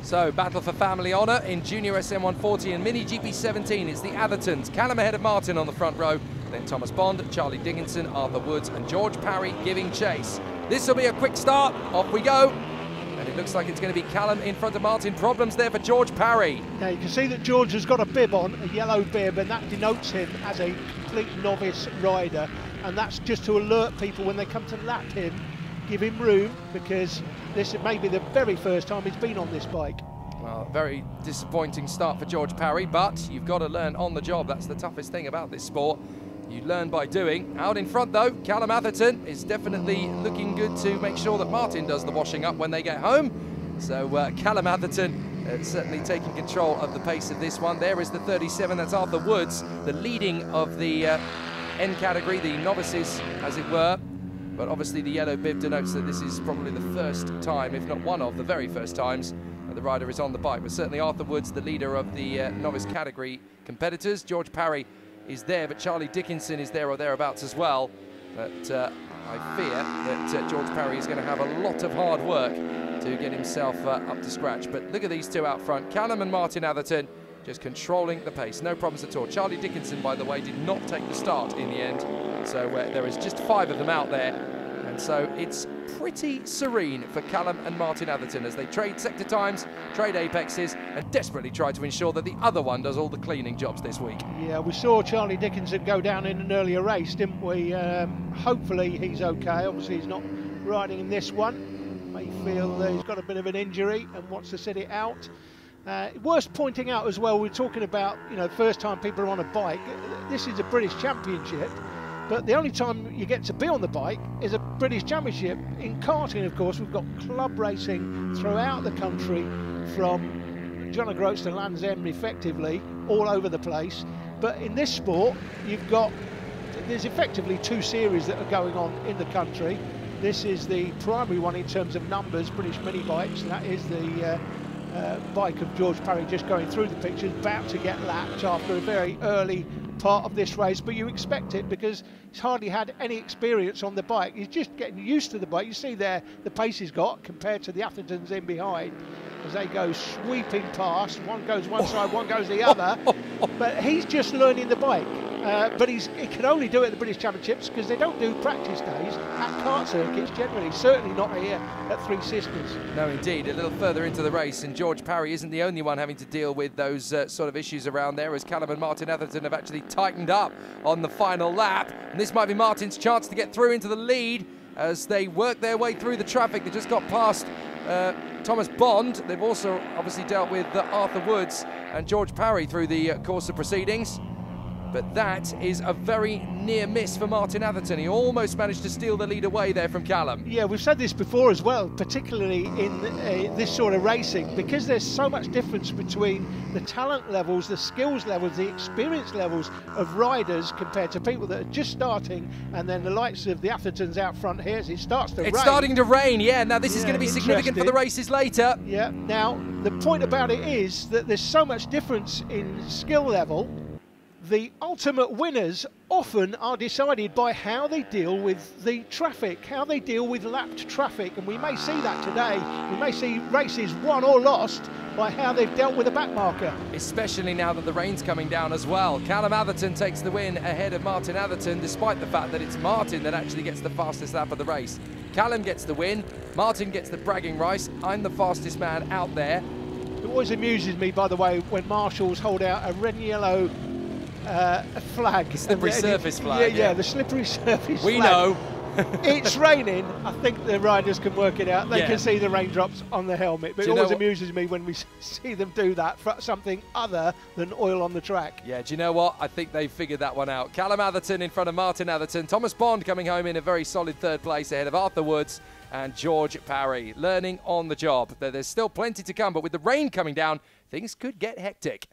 So, battle for family honour in Junior SM140 and Mini GP17. It's the Athertons. Callum ahead of Martin on the front row. Then Thomas Bond, Charlie Dickinson, Arthur Woods and George Parry giving chase. This will be a quick start. Off we go. And it looks like it's going to be Callum in front of Martin. Problems there for George Parry. Now you can see that George has got a bib on, a yellow bib, and that denotes him as a complete novice rider. And that's just to alert people when they come to lap him, give him room, because this may be the very first time he's been on this bike. Well, very disappointing start for George Parry, but you've got to learn on the job. That's the toughest thing about this sport. You learn by doing. Out in front, though, Callum Atherton is definitely looking good to make sure that Martin does the washing up when they get home. So Callum Atherton certainly taking control of the pace of this one. There is the 37, that's Arthur Woods, the leading of the N category, the novices, as it were. But obviously the yellow bib denotes that this is probably the first time, if not one of the very first times, that the rider is on the bike. But certainly Arthur Woods, the leader of the novice category competitors. George Parry is there, but Charlie Dickinson is there or thereabouts as well. But I fear that George Parry is going to have a lot of hard work to get himself up to scratch. But look at these two out front, Callum and Martin Atherton, just controlling the pace, no problems at all. Charlie Dickinson, by the way, did not take the start in the end. So there is just 5 of them out there. And so it's pretty serene for Callum and Martin Atherton as they trade sector times, trade apexes, and desperately try to ensure that the other one does all the cleaning jobs this week. Yeah, we saw Charlie Dickinson go down in an earlier race, didn't we? Hopefully he's okay. Obviously he's not riding in this one. May feel he's got a bit of an injury and wants to sit it out. Worth pointing out as well, we're talking about, you know, first time people are on a bike. This is a British Championship. But the only time you get to be on the bike is a British Championship. In karting, of course, we've got club racing throughout the country, from John O'Groats to Land's End, effectively, all over the place. But in this sport, there's effectively 2 series that are going on in the country. This is the primary one in terms of numbers, British Minibikes, and that is the bike of George Parry just going through the pictures, about to get lapped after a very early part of this race, but you expect it because he's hardly had any experience on the bike. He's just getting used to the bike. You see there the pace he's got compared to the Athertons in behind as they go sweeping past. One goes one side, one goes the other, but he's just learning the bike. But he can only do it at the British Championships because they don't do practice days at kart circuits generally, certainly not here at Three Sisters. No, indeed. A little further into the race, and George Parry isn't the only one having to deal with those sort of issues around there, as Callum and Martin Atherton have actually tightened up on the final lap. And this might be Martin's chance to get through into the lead as they work their way through the traffic. They just got past Thomas Bond. They've also obviously dealt with Arthur Woods and George Parry through the course of proceedings. But that is a very near miss for Martin Atherton. He almost managed to steal the lead away there from Callum. Yeah, we've said this before as well, particularly in this sort of racing, because there's so much difference between the talent levels, the skills levels, the experience levels of riders compared to people that are just starting, and then the likes of the Athertons out front here as it starts to rain. It's starting to rain, yeah. Now this is going to be significant for the races later. Yeah, now the point about it is that there's so much difference in skill level. The ultimate winners often are decided by how they deal with the traffic, how they deal with lapped traffic, and we may see that today. We may see races won or lost by how they've dealt with the back marker. Especially now that the rain's coming down as well. Callum Atherton takes the win ahead of Martin Atherton, despite the fact that it's Martin that actually gets the fastest lap of the race. Callum gets the win, Martin gets the bragging rights. I'm the fastest man out there. It always amuses me, by the way, when marshals hold out a red and yellow flag. The slippery surface flag. Yeah, the slippery surface we flag. know. It's raining. I think the riders can work it out. They can see the raindrops on the helmet. But it always amuses me when we see them do that for something other than oil on the track. Yeah, do you know what? I think they've figured that one out. Callum Atherton in front of Martin Atherton. Thomas Bond coming home in a very solid 3rd place ahead of Arthur Woods and George Parry. Learning on the job. There's still plenty to come, but with the rain coming down, things could get hectic.